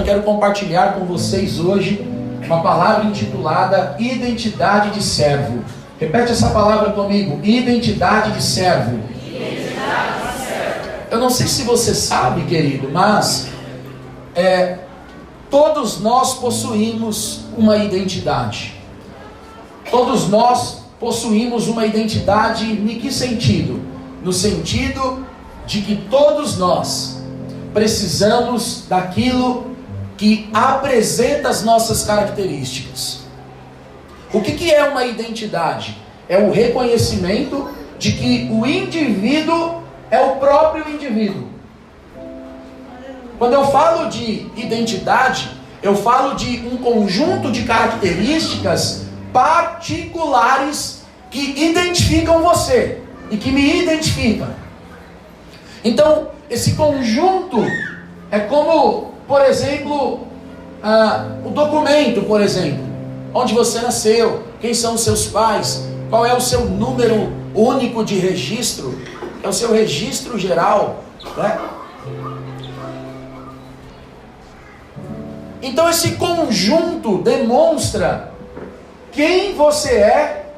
eu quero compartilhar com vocês hoje uma palavra intitulada Identidade de Servo. Repete essa palavra comigo: identidade de servo. Identidade de servo. Eu não sei se você sabe, querido, mas todos nós possuímos uma identidade. Todos nós possuímos uma identidade em que sentido? No sentido de que todos nós precisamos daquilo que apresenta as nossas características. O que é uma identidade? É o reconhecimento de que o indivíduo é o próprio indivíduo. Quando eu falo de identidade, eu falo de um conjunto de características particulares que identificam você e que me identificam. Então, esse conjunto é como, por exemplo, o documento, por exemplo, onde você nasceu, quem são os seus pais, qual é o seu número único de registro, é o seu registro geral, né? Então esse conjunto demonstra quem você é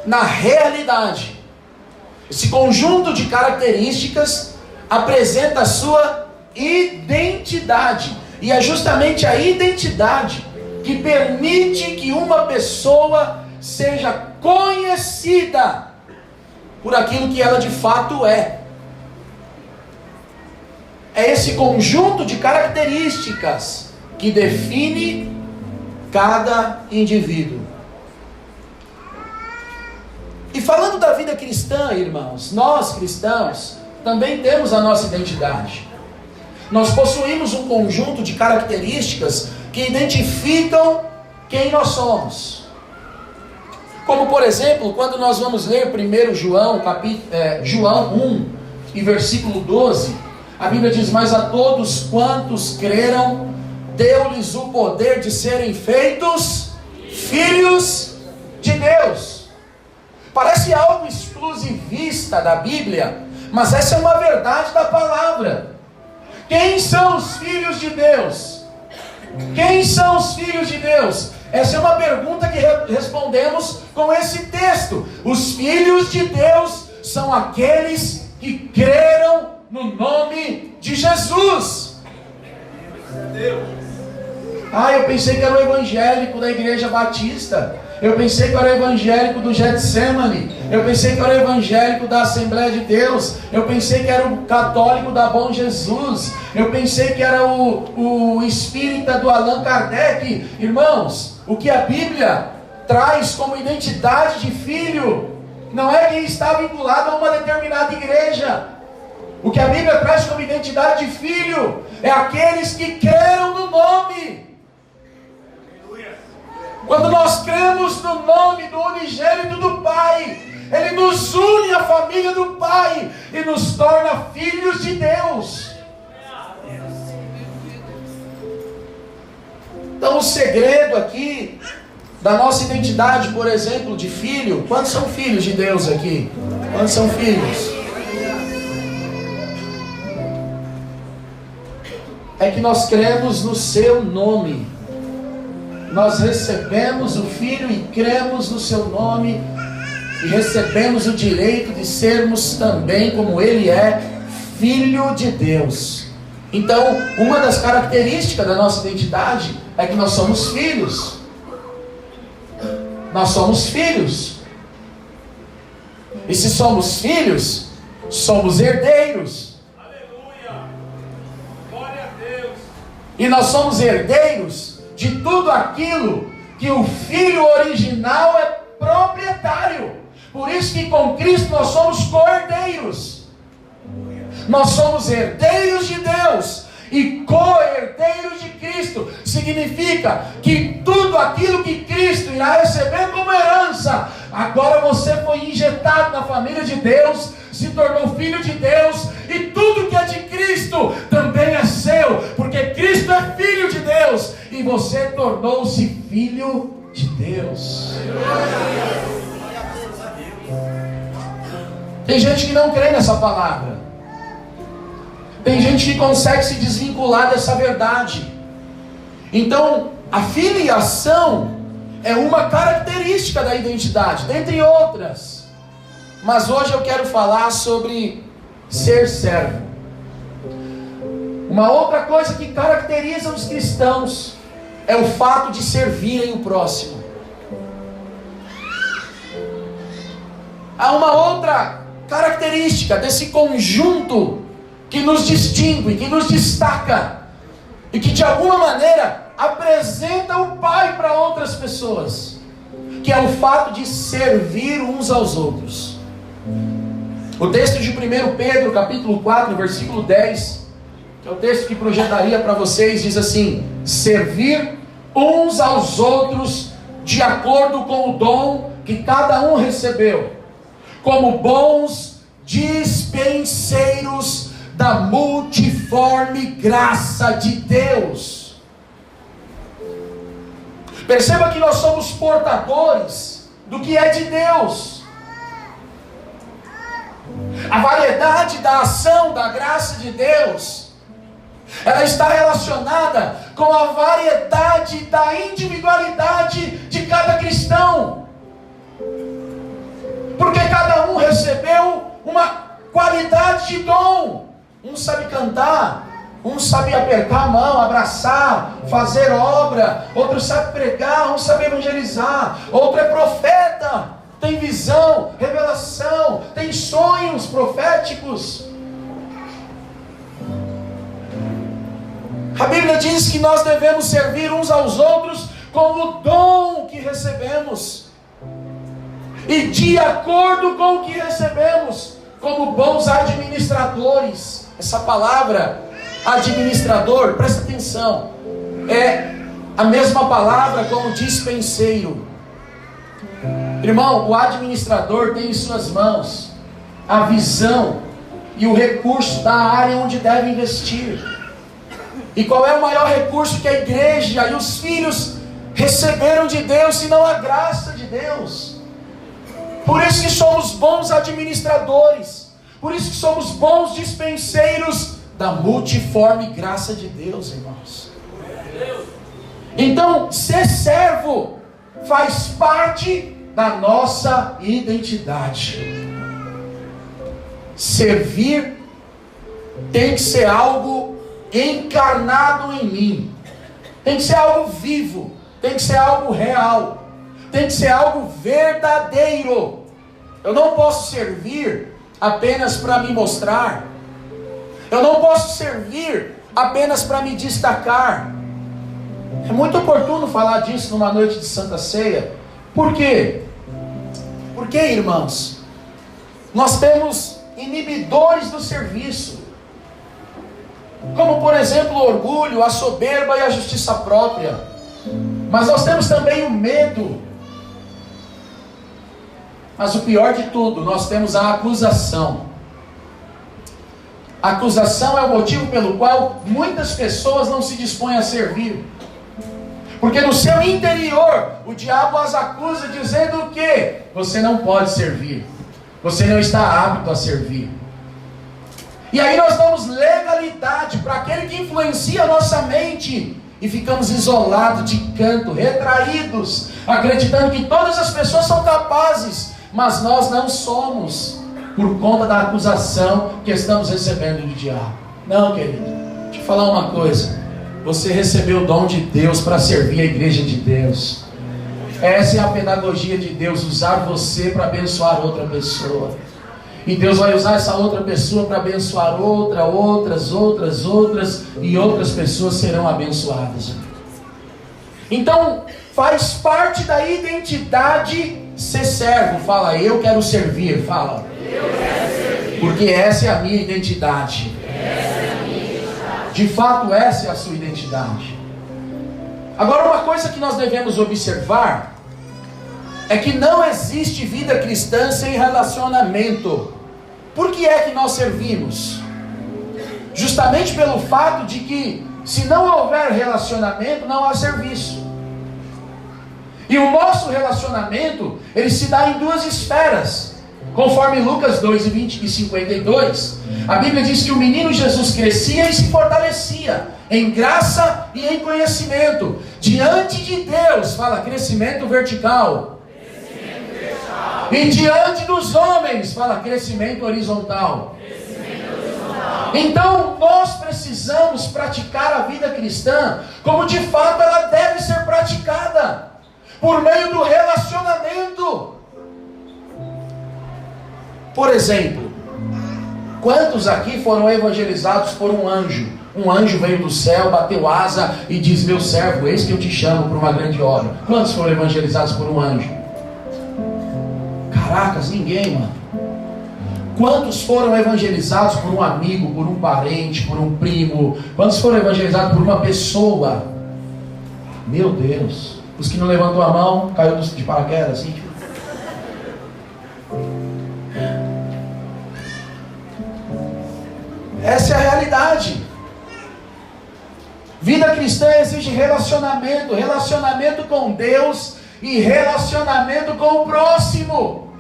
na realidade. Esse conjunto de características apresenta a sua identidade. E é justamente a identidade que permite que uma pessoa seja conhecida por aquilo que ela de fato é. É esse conjunto de características que define cada indivíduo. E falando da vida cristã, irmãos, nós cristãos também temos a nossa identidade. Nós possuímos um conjunto de características que identificam quem nós somos. Como por exemplo, quando nós vamos ler 1 João, João 1 e versículo 12, a Bíblia diz: mas a todos quantos creram, deu-lhes o poder de serem feitos filhos de Deus. Parece algo exclusivista da Bíblia, mas essa é uma verdade da palavra. Quem são os filhos de Deus? Quem são os filhos de Deus? Essa é uma pergunta que respondemos com esse texto. Os filhos de Deus são aqueles que creram no nome de Jesus. Eu pensei que era o evangélico da Igreja Batista. Eu pensei que era o evangélico do Getsemane. Eu pensei que era o evangélico da Assembleia de Deus. Eu pensei que era o católico da Bom Jesus. Eu pensei que era o espírita do Allan Kardec. Irmãos, o que a Bíblia traz como identidade de filho não é quem está vinculado a uma determinada igreja. O que a Bíblia traz como identidade de filho é aqueles que creram no nome. Quando nós cremos no nome do unigênito do Pai, Ele nos une à família do Pai e nos torna filhos de Deus. Então o segredo aqui da nossa identidade, por exemplo, de filho, quantos são filhos de Deus aqui? Quantos são filhos? É que nós cremos no seu nome. Nós recebemos o Filho e cremos no seu nome, e recebemos o direito de sermos também, como Ele é, Filho de Deus. Então, uma das características da nossa identidade é que nós somos filhos. Nós somos filhos. E se somos filhos, somos herdeiros. Aleluia! Glória a Deus! E nós somos herdeiros de tudo aquilo que o Filho original é proprietário. Por isso que com Cristo nós somos co-herdeiros. Nós somos herdeiros de Deus e co-herdeiros de Cristo. Significa que tudo aquilo que Cristo irá receber como herança, agora você foi injetado na família de Deus, se tornou filho de Deus, e tudo que é de Cristo também é seu, porque Cristo é filho de Deus e você tornou-se filho de Deus. Tem gente que não crê nessa palavra. Tem gente que consegue se desvincular dessa verdade. Então, a filiação é uma característica da identidade, dentre outras. Mas hoje eu quero falar sobre ser servo. Uma outra coisa que caracteriza os cristãos é o fato de servirem o próximo. Há uma outra característica desse conjunto que nos distingue, que nos destaca e que de alguma maneira apresenta o Pai para outras pessoas, que é o fato de servir uns aos outros. O texto de 1 Pedro, capítulo 4, versículo 10, que é o texto que projetaria para vocês, diz assim: servir uns aos outros de acordo com o dom que cada um recebeu, como bons dispenseiros da multiforme graça de Deus. Perceba que nós somos portadores do que é de Deus. A variedade da ação da graça de Deus, ela está relacionada com a variedade da individualidade de cada cristão. Porque cada um recebeu uma qualidade de dom. Um sabe cantar, um sabe apertar a mão, abraçar, fazer obra. Outro sabe pregar, um sabe evangelizar. Outro é profeta, tem visão, revelação, tem sonhos proféticos. A Bíblia diz que nós devemos servir uns aos outros com o dom que recebemos e de acordo com o que recebemos, como bons administradores. Essa palavra administrador, presta atenção, é a mesma palavra como dispenseiro. Irmão, o administrador tem em suas mãos a visão e o recurso da área onde deve investir. E qual é o maior recurso que a igreja e os filhos receberam de Deus, senão a graça de Deus? Por isso que somos bons administradores, por isso que somos bons dispenseiros da multiforme graça de Deus, irmãos. Então, ser servo faz parte da nossa identidade. Servir tem que ser algo encarnado em mim, tem que ser algo vivo, tem que ser algo real, tem que ser algo verdadeiro. Eu não posso servir apenas para me mostrar, eu não posso servir apenas para me destacar. É muito oportuno falar disso numa noite de Santa Ceia. Por quê? Porque, irmãos, nós temos inibidores do serviço, como por exemplo o orgulho, a soberba e a justiça própria. Mas nós temos também o medo. Mas o pior de tudo, nós temos a acusação. A acusação é o motivo pelo qual muitas pessoas não se dispõem a servir. Porque no seu interior, o diabo as acusa dizendo que você não pode servir, você não está apto a servir. E aí nós damos legalidade para aquele que influencia a nossa mente e ficamos isolados de canto, retraídos, acreditando que todas as pessoas são capazes, mas nós não somos, por conta da acusação que estamos recebendo do diabo. Não, querido, deixa eu falar uma coisa: você recebeu o dom de Deus para servir a igreja de Deus. Essa é a pedagogia de Deus, usar você para abençoar outra pessoa. E Deus vai usar essa outra pessoa para abençoar outras, e outras pessoas serão abençoadas. Então, faz parte da identidade ser servo. Fala, eu quero servir. Fala, eu quero servir. Porque essa é a minha identidade. De fato, essa é a sua identidade. Agora, uma coisa que nós devemos observar é que não existe vida cristã sem relacionamento. Por que é que nós servimos? Justamente pelo fato de que, se não houver relacionamento, não há serviço. E o nosso relacionamento, ele se dá em duas esferas. Conforme Lucas 2 e 52, a Bíblia diz que o menino Jesus crescia e se fortalecia em graça e em conhecimento diante de Deus. Fala, crescimento vertical. E diante dos homens, fala, crescimento horizontal. Então nós precisamos praticar a vida cristã como de fato ela deve ser praticada, por meio do relacionamento. Por exemplo, quantos aqui foram evangelizados por um anjo? Um anjo veio do céu, bateu asa e diz: meu servo, eis que eu te chamo para uma grande obra. Quantos foram evangelizados por um anjo? Caracas, ninguém, mano. Quantos foram evangelizados por um amigo, por um parente, por um primo? Quantos foram evangelizados por uma pessoa? Meu Deus. Os que não levantou a mão, caiu de paraquedas, assim. Essa é a realidade. Vida cristã exige relacionamento. Relacionamento com Deus e relacionamento com o próximo.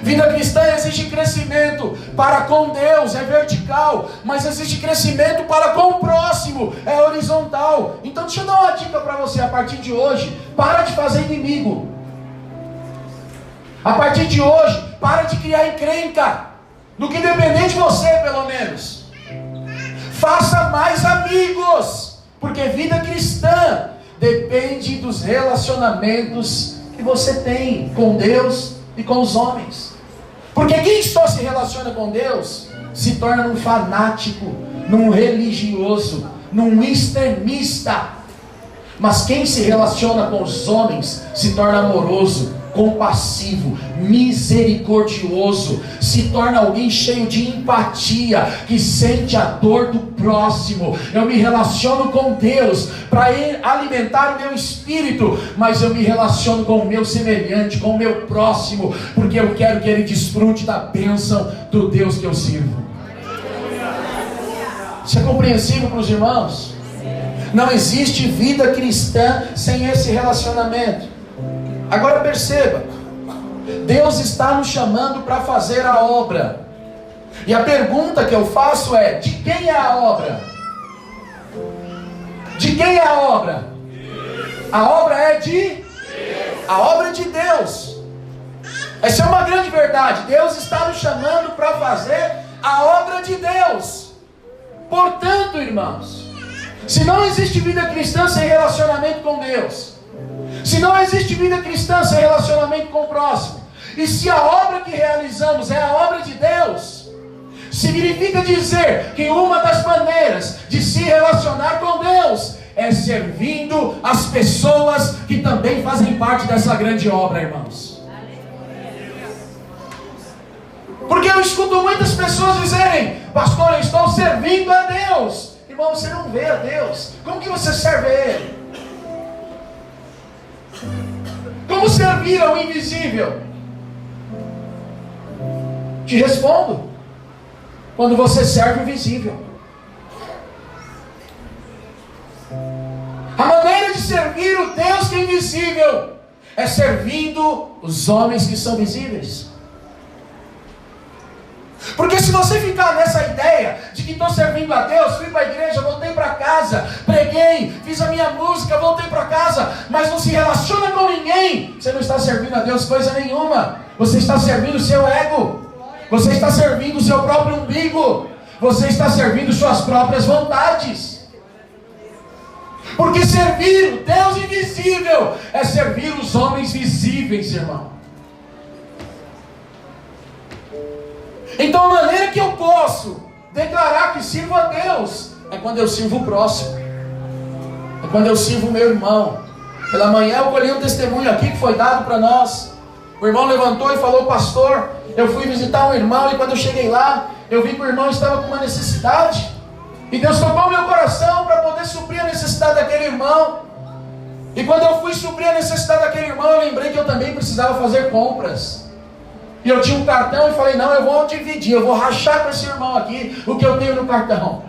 Vida cristã exige crescimento para com Deus, é vertical, mas exige crescimento para com o próximo, é horizontal. Então deixa eu dar uma dica para você a partir de hoje: para de fazer inimigo. A partir de hoje, para de criar encrenca, no que depender de você pelo menos. Faça mais amigos, porque vida cristã depende dos relacionamentos que você tem com Deus e com os homens. Porque quem só se relaciona com Deus se torna num fanático, num religioso, num extremista. Mas quem se relaciona com os homens se torna amoroso, compassivo, misericordioso, se torna alguém cheio de empatia, que sente a dor do próximo. Eu me relaciono com Deus para alimentar o meu espírito, mas eu me relaciono com o meu semelhante, com o meu próximo, porque eu quero que ele desfrute da bênção do Deus que eu sirvo. Isso é compreensível para os irmãos? Não existe vida cristã sem esse relacionamento. Agora perceba, Deus está nos chamando para fazer a obra. E a pergunta que eu faço é: de quem é a obra? De quem é a obra? A obra é de? A obra é de Deus. Essa é uma grande verdade. Deus está nos chamando para fazer a obra de Deus. Portanto, irmãos, se não existe vida cristã sem relacionamento com Deus, se não existe vida cristã sem relacionamento com o próximo, e se a obra que realizamos é a obra de Deus, significa dizer que uma das maneiras de se relacionar com Deus é servindo as pessoas que também fazem parte dessa grande obra, irmãos. Porque eu escuto muitas pessoas dizerem: pastor, eu estou servindo a Deus. Irmão, você não vê a Deus. Como que você serve a Ele? Como servir ao invisível? Te respondo: quando você serve o visível. A maneira de servir o Deus que é invisível é servindo os homens que são visíveis. Porque se você ficar nessa ideia de que estou servindo a Deus, fui para a igreja, voltei para casa, preguei, fiz a minha música, voltei para casa, mas não se relaciona com ninguém, você não está servindo a Deus coisa nenhuma. Você está servindo o seu ego, você está servindo o seu próprio umbigo, você está servindo suas próprias vontades. Porque servir o Deus invisível é servir os homens visíveis, irmão. Então a maneira que eu posso declarar que sirvo a Deus é quando eu sirvo o próximo, é quando eu sirvo o meu irmão. Pela manhã eu colhi um testemunho aqui que foi dado para nós. O irmão levantou e falou: pastor, eu fui visitar um irmão e quando eu cheguei lá, eu vi que o irmão estava com uma necessidade, e Deus tocou meu coração para poder suprir a necessidade daquele irmão. E quando eu fui suprir a necessidade daquele irmão, eu lembrei que eu também precisava fazer compras. E eu tinha um cartão e falei: não, eu vou dividir, eu vou rachar com esse irmão aqui o que eu tenho no cartão.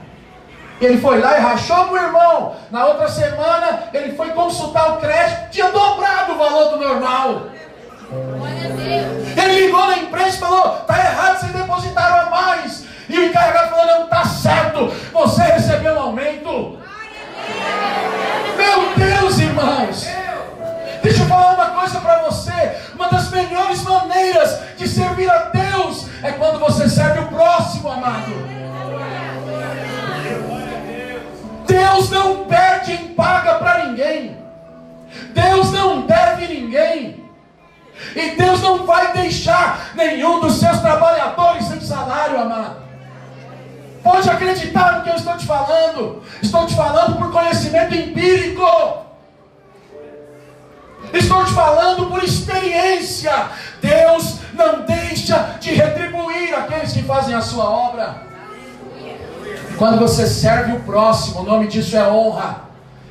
Ele foi lá e rachou com o irmão. Na outra semana ele foi consultar o crédito, tinha dobrado o valor do normal. Ele Ele ligou na imprensa e falou: está errado, vocês depositaram a mais. E o encarregado falou: não, está certo, você recebeu um aumento. Meu Deus, irmãos, deixa eu falar uma coisa para você. Uma das melhores maneiras de servir a Deus é quando você serve o próximo, amado. Deus não perde em paga para ninguém. Deus não deve ninguém. E Deus não vai deixar nenhum dos seus trabalhadores sem salário, amado. Pode acreditar no que eu estou te falando. Estou te falando por conhecimento empírico. Estou te falando por experiência. Deus não deixa de retribuir aqueles que fazem a sua obra. Quando você serve o próximo, o nome disso é honra.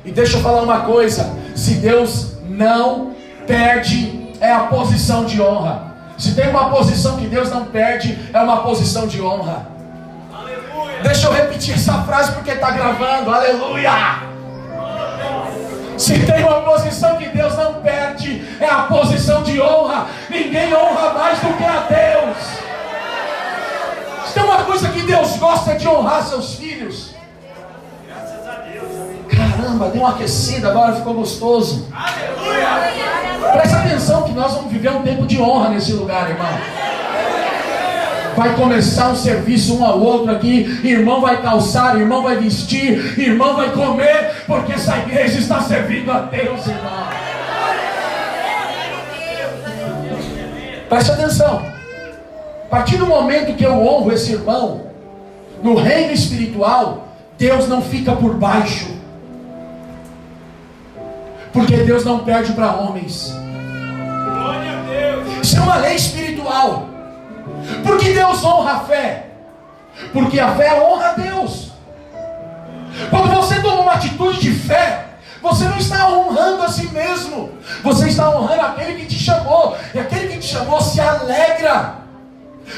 E deixa eu falar uma coisa: se Deus não perde, é a posição de honra. Se tem uma posição que Deus não perde, é uma posição de honra. Aleluia. Deixa eu repetir essa frase porque está gravando. Aleluia! Se tem uma posição que Deus não perde, é a posição de honra. Ninguém honra mais do que a Deus. Se tem uma coisa que Deus gosta, é de honrar seus filhos. Graças a Deus. Caramba, deu uma aquecida, agora ficou gostoso. Aleluia! Presta atenção que nós vamos viver um tempo de honra nesse lugar, irmão. Vai começar um serviço um ao outro aqui. Irmão vai calçar, irmão vai vestir, irmão vai comer, porque essa igreja está servindo a Deus, irmão. Preste atenção. A partir do momento que eu honro esse irmão, no reino espiritual, Deus não fica por baixo. Porque Deus não perde para homens. Glória a Deus. Isso é uma lei espiritual. Por que Deus honra a fé? Porque a fé honra a Deus. Quando você toma uma atitude de fé, você não está honrando a si mesmo. Você está honrando aquele que te chamou. E aquele que te chamou se alegra,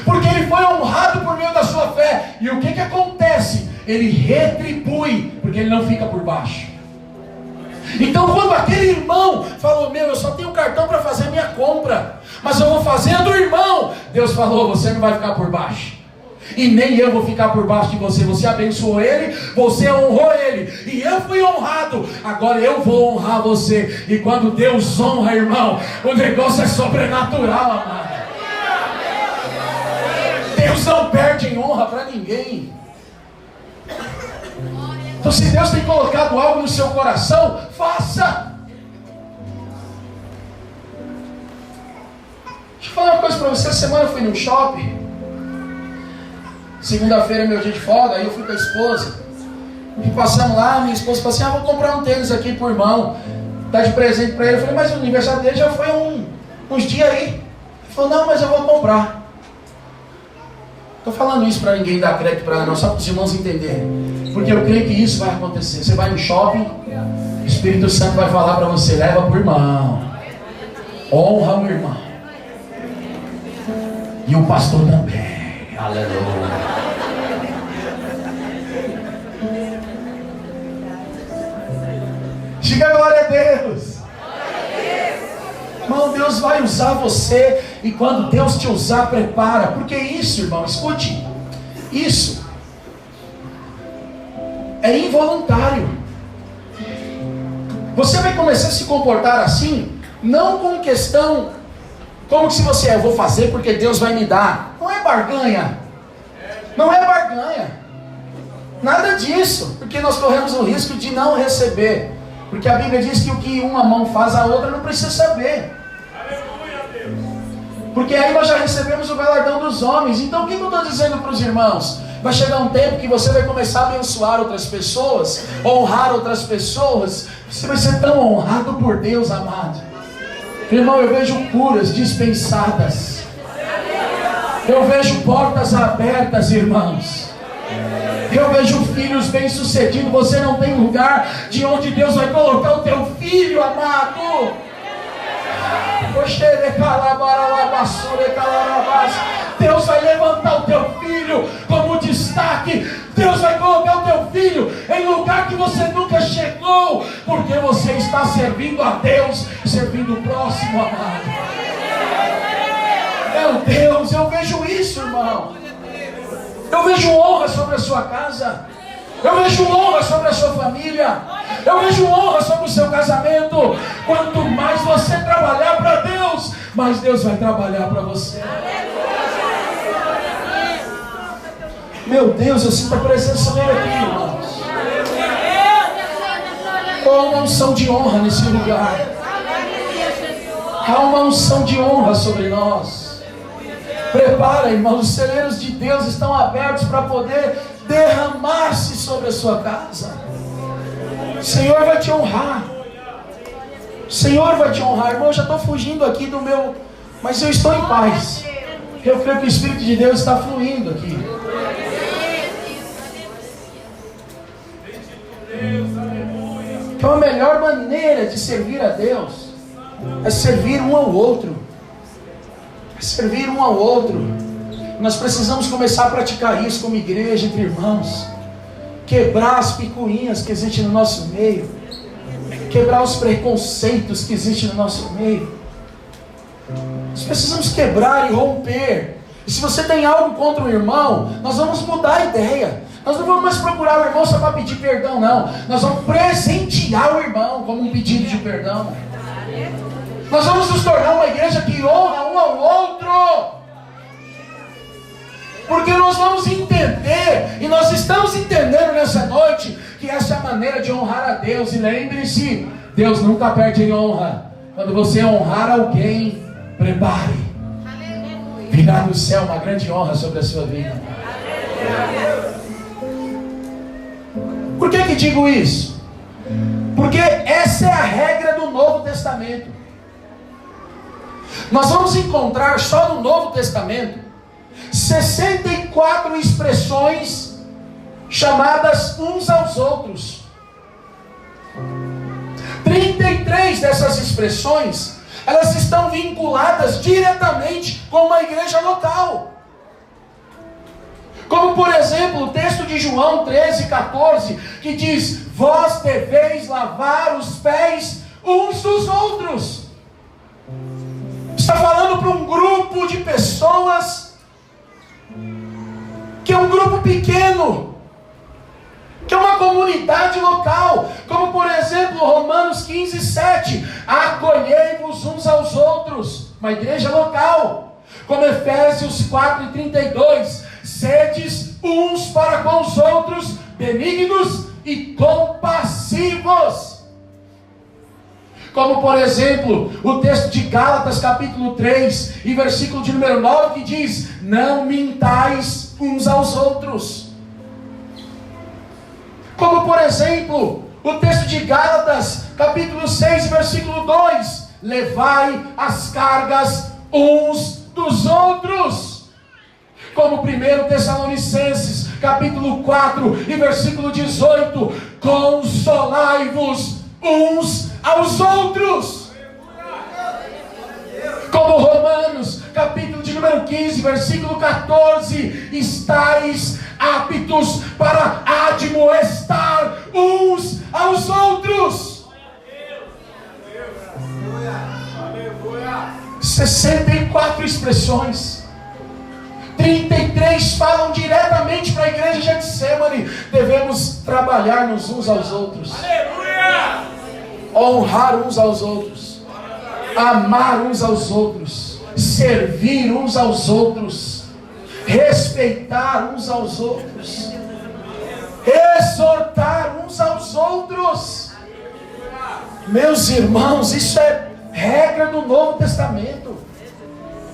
porque ele foi honrado por meio da sua fé. E o que acontece? Ele retribui, porque ele não fica por baixo. Então quando aquele irmão falou: meu, eu só tenho cartão para fazer minha compra, mas eu vou fazer a do irmão, Deus falou: você não vai ficar por baixo. E nem eu vou ficar por baixo de você. Você abençoou ele, você honrou ele, e eu fui honrado. Agora eu vou honrar você. E quando Deus honra, irmão, o negócio é sobrenatural, amado. Deus não perde em honra para ninguém. Então, se Deus tem colocado algo no seu coração, faça. Deixa eu falar uma coisa para você. Essa semana eu fui no shopping. Segunda-feira é meu dia de folga. Aí eu fui com a esposa. E passamos lá. Minha esposa falou assim: vou comprar um tênis aqui pro irmão, dar de presente para ele. Eu falei: mas o aniversário dele já foi uns dias aí. Ele falou: não, mas eu vou comprar. Estou falando isso para ninguém dar crédito para ela, não, só para os irmãos entenderem. Porque eu creio que isso vai acontecer. Você vai no shopping, o Espírito Santo vai falar para você: leva para o irmão, honra o irmão, e o pastor também. Aleluia. Diga glória a Deus. Irmão, Deus vai usar você. E quando Deus te usar, prepara. Porque isso, irmão, escute, isso é involuntário. Você vai começar a se comportar assim, não com questão, como que se você eu vou fazer porque Deus vai me dar. Não é barganha. Não é barganha. Nada disso. Porque nós corremos o risco de não receber. Porque a Bíblia diz que o que uma mão faz, a outra não precisa saber. Porque aí nós já recebemos o galardão dos homens. Então o que eu estou dizendo para os irmãos? Vai chegar um tempo que você vai começar a abençoar outras pessoas, honrar outras pessoas. Você vai ser tão honrado por Deus, amado. Irmão, eu vejo curas dispensadas. Eu vejo portas abertas, irmãos. Eu vejo filhos bem-sucedidos. Você não tem lugar de onde Deus vai colocar o teu filho, amado. Deus vai levantar o teu filho como destaque. Deus vai colocar o teu filho em lugar que você nunca chegou, porque você está servindo a Deus, servindo o próximo, amado. É Meu Deus, eu vejo isso, irmão. Eu vejo honra sobre a sua casa. Eu vejo honra sobre a sua família. Eu vejo honra sobre o seu casamento. Quanto mais você trabalhar para Deus, mais Deus vai trabalhar para você. Meu Deus, eu sinto a presença dele aqui, irmãos. Há uma unção de honra nesse lugar. Há uma unção de honra sobre nós. Prepara, irmãos, os celeiros de Deus estão abertos para poder derramar-se sobre a sua casa. O Senhor vai te honrar. O Senhor vai te honrar. Irmão, eu já estou fugindo aqui do meu... Mas eu estou em paz. Eu creio que o Espírito de Deus está fluindo aqui. Então a melhor maneira de servir a Deus é servir um ao outro. É servir um ao outro. Nós precisamos começar a praticar isso como igreja, entre irmãos. Quebrar as picuinhas que existem no nosso meio. Quebrar os preconceitos que existem no nosso meio. Nós precisamos quebrar e romper. E se você tem algo contra o irmão, nós vamos mudar a ideia. Nós não vamos mais procurar o irmão só para pedir perdão, não. Nós vamos presentear o irmão como um pedido de perdão. Nós vamos nos tornar uma igreja que honra um ao outro. Porque nós vamos entender, e nós estamos entendendo nessa noite, que essa é a maneira de honrar a Deus. E lembre-se, Deus nunca perde em honra. Quando você honrar alguém, prepare. Virá do céu uma grande honra sobre a sua vida. Por que digo isso? Porque essa é a regra do Novo Testamento. Nós vamos encontrar só no Novo Testamento 64 expressões chamadas uns aos outros. 33 dessas expressões, elas estão vinculadas diretamente com uma igreja local. Como por exemplo o texto de João 13:14, que diz: vós deveis lavar os pés uns dos outros. Está falando para um grupo de pessoas que é um grupo pequeno, que é uma comunidade local. Como por exemplo Romanos 15:7, acolhei-vos uns aos outros, uma igreja local. Como Efésios 4:32, sedes uns para com os outros benignos e compassivos. Como por exemplo o texto de Gálatas capítulo 3 e versículo de número 9, que diz: não mintais uns aos outros. Como por exemplo o texto de Gálatas capítulo 6 e versículo 2, levai as cargas uns dos outros. Como 1 Tessalonicenses capítulo 4 e versículo 18, consolai-vos uns aos outros. Como Romanos capítulo de número 15 versículo 14, estáis aptos para admoestar uns aos outros. 64 expressões, 33 falam diretamente para a igreja de Getsemane. Devemos trabalhar nos uns aos outros, honrar uns aos outros, amar uns aos outros, servir uns aos outros, respeitar uns aos outros, exortar uns aos outros. Meus irmãos, isso é regra do Novo Testamento.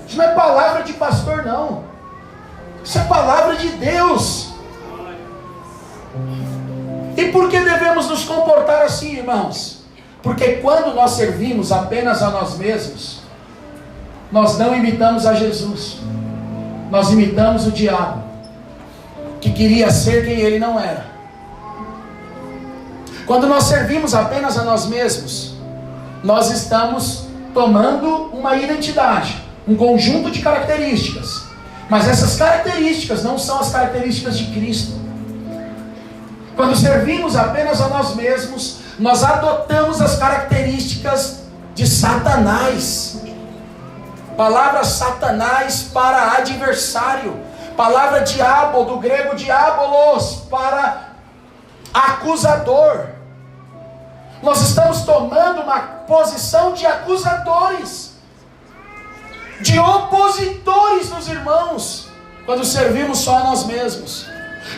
Isso não é palavra de pastor, não. Isso é palavra de Deus. E por que devemos nos comportar assim, irmãos? Porque quando nós servimos apenas a nós mesmos, nós não imitamos a Jesus. Nós imitamos o diabo, que queria ser quem ele não era. Quando nós servimos apenas a nós mesmos, nós estamos tomando uma identidade, um conjunto de características. Mas essas características não são as características de Cristo. Quando servimos apenas a nós mesmos, nós adotamos as características de Satanás. Palavra Satanás para adversário. Palavra diabo, do grego diabolos, para acusador. Nós estamos tomando uma posição de acusadores, de opositores dos irmãos, quando servimos só a nós mesmos.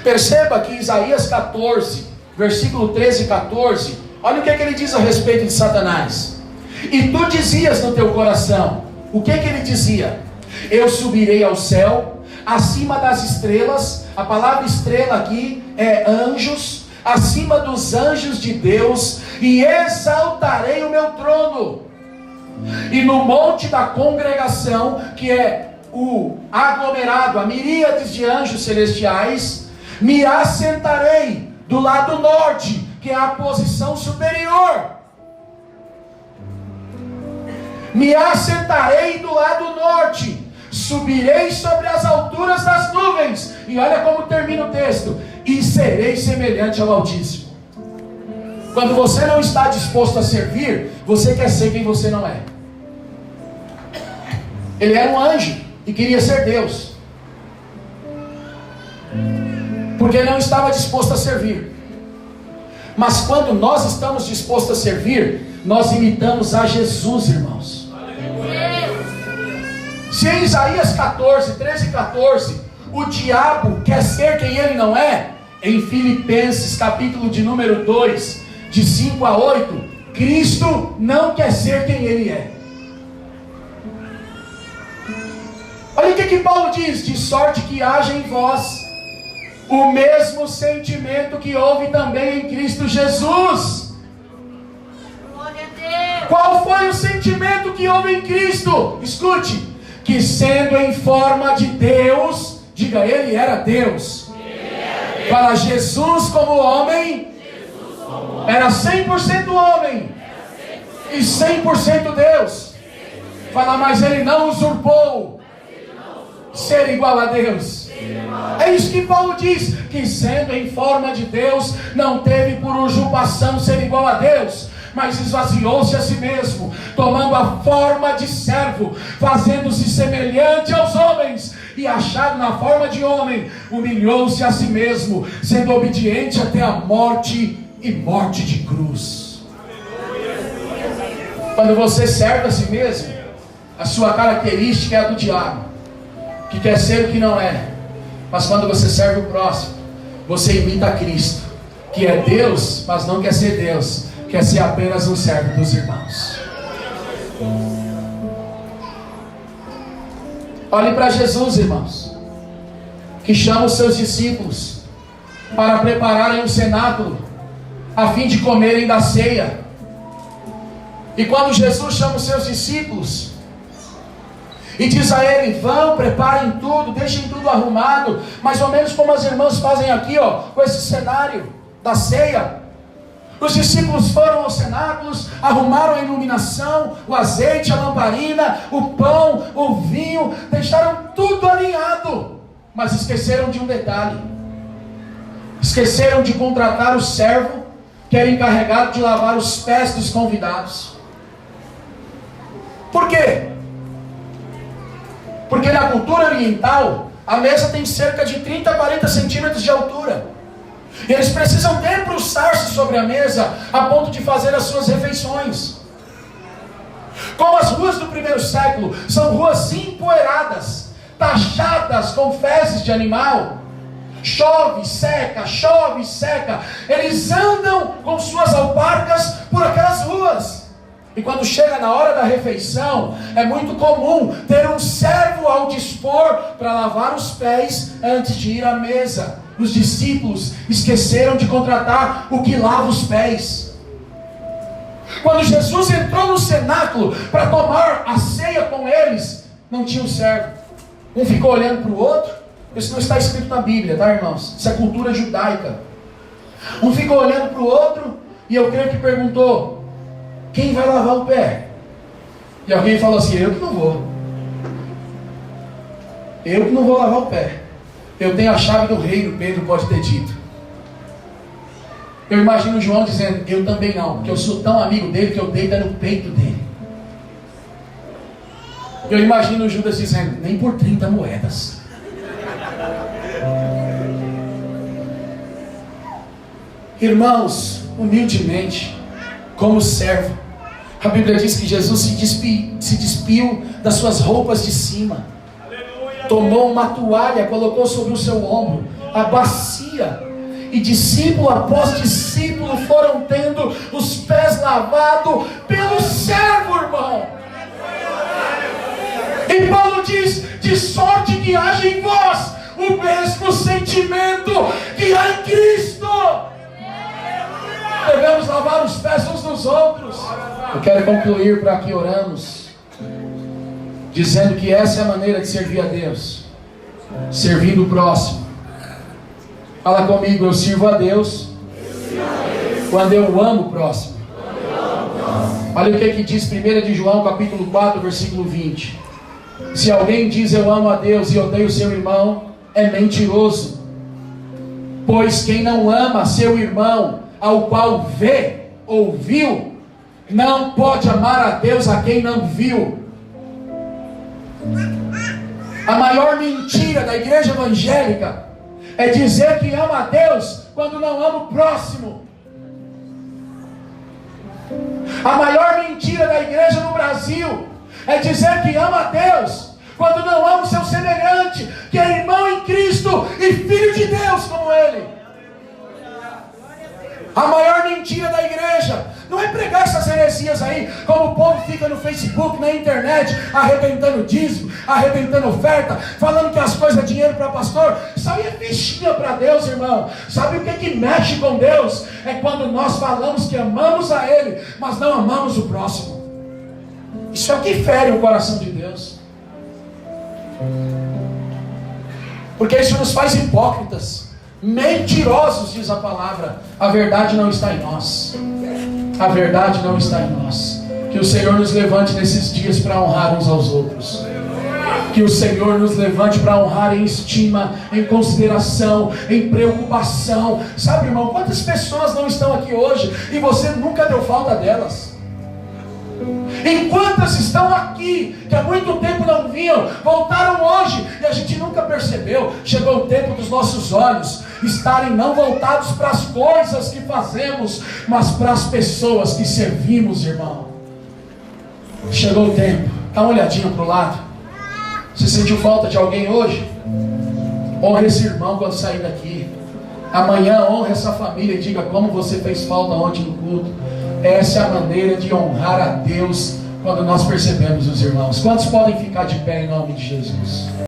Perceba que Isaías 14, versículo 13 e 14, olha o que ele diz a respeito de Satanás. E tu dizias no teu coração, o que ele dizia? Eu subirei ao céu, acima das estrelas. A palavra estrela aqui é anjos, acima dos anjos de Deus, e exaltarei o meu trono. E no monte da congregação, que é o aglomerado, a miríades de anjos celestiais, me assentarei do lado norte, que é a posição superior. Me assentarei do lado norte, subirei sobre as alturas das nuvens. E olha como termina o texto: e serei semelhante ao Altíssimo. Quando você não está disposto a servir, você quer ser quem você não é. Ele era um anjo e queria ser Deus, porque ele não estava disposto a servir. Mas quando nós estamos dispostos a servir, nós imitamos a Jesus, irmãos. Se em Isaías 14, 13 e 14, o diabo quer ser quem ele não é, em Filipenses capítulo de número 2, de 5 a 8, Cristo não quer ser quem ele é. Olha o que Paulo diz: de sorte que haja em vós o mesmo sentimento que houve também em Cristo Jesus. Qual foi o sentimento que houve em Cristo? Escute: que sendo em forma de Deus, diga, ele era Deus. Fala, Jesus como homem, era 100% homem e 100% Deus. Fala, mas ele não usurpou ser igual a Deus. É isso que Paulo diz, que sendo em forma de Deus, não teve por usurpação ser igual a Deus, mas esvaziou-se a si mesmo, tomando a forma de servo, fazendo-se semelhante aos homens, e achado na forma de homem, humilhou-se a si mesmo, sendo obediente até a morte, e morte de cruz. Quando você serve a si mesmo, a sua característica é a do diabo, que quer ser o que não é. Mas quando você serve o próximo, você imita a Cristo, que é Deus, mas não quer ser Deus, quer ser apenas um servo dos irmãos. Olhe para Jesus, irmãos, que chama os seus discípulos para prepararem um cenáculo, a fim de comerem da ceia. E quando Jesus chama os seus discípulos e diz a ele: vão, preparem tudo, deixem tudo arrumado, mais ou menos como as irmãs fazem aqui, ó, com esse cenário da ceia. Os discípulos foram aos cenáculos, arrumaram a iluminação, o azeite, a lamparina, o pão, o vinho, deixaram tudo alinhado, mas esqueceram de um detalhe: esqueceram de contratar o servo que era encarregado de lavar os pés dos convidados. Por quê? Porque na cultura oriental, a mesa tem cerca de 30 a 40 centímetros de altura. E eles precisam debruçar-se sobre a mesa a ponto de fazer as suas refeições. Como as ruas do primeiro século são ruas empoeiradas, taxadas com fezes de animal, chove, seca, eles andam com suas alparcas por aquelas ruas. E quando chega na hora da refeição, é muito comum ter um servo ao dispor para lavar os pés antes de ir à mesa. Os discípulos esqueceram de contratar o que lava os pés. Quando Jesus entrou no cenáculo para tomar a ceia com eles, não tinha um servo. Um ficou olhando para o outro. Isso não está escrito na Bíblia, tá, irmãos? Isso é cultura judaica. Um ficou olhando para o outro e eu creio que perguntou: quem vai lavar o pé? E alguém falou assim: eu que não vou. Eu que não vou lavar o pé. Eu tenho a chave do reino, Pedro pode ter dito. Eu imagino João dizendo: eu também não, porque eu sou tão amigo dele que eu deito no peito dele. Eu imagino Judas dizendo, nem por 30 moedas. Irmãos, humildemente, como servo, a Bíblia diz que Jesus se despiu das suas roupas de cima. Tomou uma toalha, colocou sobre o seu ombro, a bacia, e discípulo após discípulo foram tendo os pés lavados pelo servo, irmão. E Paulo diz, de sorte que haja em vós o mesmo sentimento que há em Cristo. Devemos lavar os pés uns dos outros. Eu quero concluir para que oramos, dizendo que essa é a maneira de servir a Deus, servindo o próximo. Fala comigo, eu sirvo a Deus quando eu amo o próximo. Olha o que diz 1 de João capítulo 4, versículo 20. Se alguém diz eu amo a Deus e odeio seu irmão, é mentiroso. Pois quem não ama seu irmão, ao qual vê ou viu, não pode amar a Deus a quem não viu. A maior mentira da igreja evangélica é dizer que ama a Deus quando não ama o próximo. A maior mentira da igreja no Brasil é dizer que ama a Deus quando não ama o seu semelhante, que é irmão em Cristo e filho de Deus como ele. A maior mentira da igreja não é pregar essas heresias aí, como o povo fica no Facebook, na internet, arrebentando dízimo, arrebentando oferta, falando que as coisas é dinheiro para pastor. Isso aí é fichinha para Deus, irmão. Sabe o que mexe com Deus? É quando nós falamos que amamos a Ele, mas não amamos o próximo. Isso é o que fere o coração de Deus. Porque isso nos faz hipócritas, mentirosos, diz a palavra. A verdade não está em nós. A verdade não está em nós. Que o Senhor nos levante nesses dias para honrar uns aos outros. Que o Senhor nos levante para honrar em estima, em consideração, em preocupação. Sabe, irmão, quantas pessoas não estão aqui hoje e você nunca deu falta delas? Em quantas estão aqui que há muito tempo não vinham, voltaram hoje e a gente nunca percebeu? Chegou o tempo dos nossos olhos estarem não voltados para as coisas que fazemos, mas para as pessoas que servimos, irmão. Chegou o tempo. Dá uma olhadinha para o lado. Você sentiu falta de alguém hoje? Honre esse irmão quando sair daqui. Amanhã honre essa família e diga como você fez falta ontem no culto. Essa é a maneira de honrar a Deus quando nós percebemos os irmãos. Quantos podem ficar de pé em nome de Jesus?